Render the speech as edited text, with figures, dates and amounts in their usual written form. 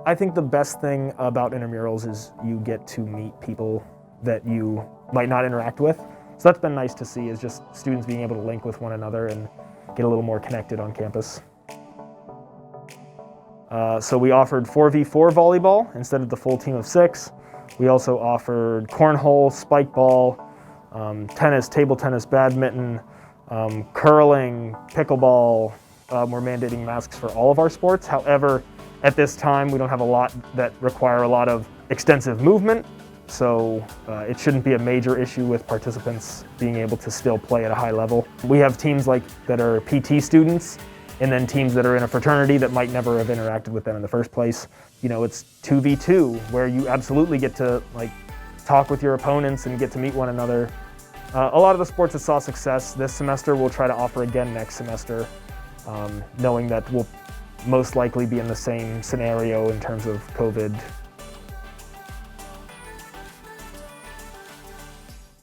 I think the best thing about Intramurals is you get to meet people that you might not interact with. So that's been nice to see, is just students being able to link with one another and get a little more connected on campus. So we offered 4v4 volleyball instead of the full team of 6. We also offered cornhole, spikeball, tennis, table tennis, badminton, curling, pickleball. We're mandating masks for all of our sports. However, at this time, we don't have a lot that require a lot of extensive movement, so it shouldn't be a major issue with participants being able to still play at a high level. We have teams that are PT students, and then teams that are in a fraternity that might never have interacted with them in the first place. You know, it's 2v2, where you absolutely get to talk with your opponents and get to meet one another. A lot of the sports that saw success this semester we'll try to offer again next semester, knowing that we'll most likely be in the same scenario in terms of COVID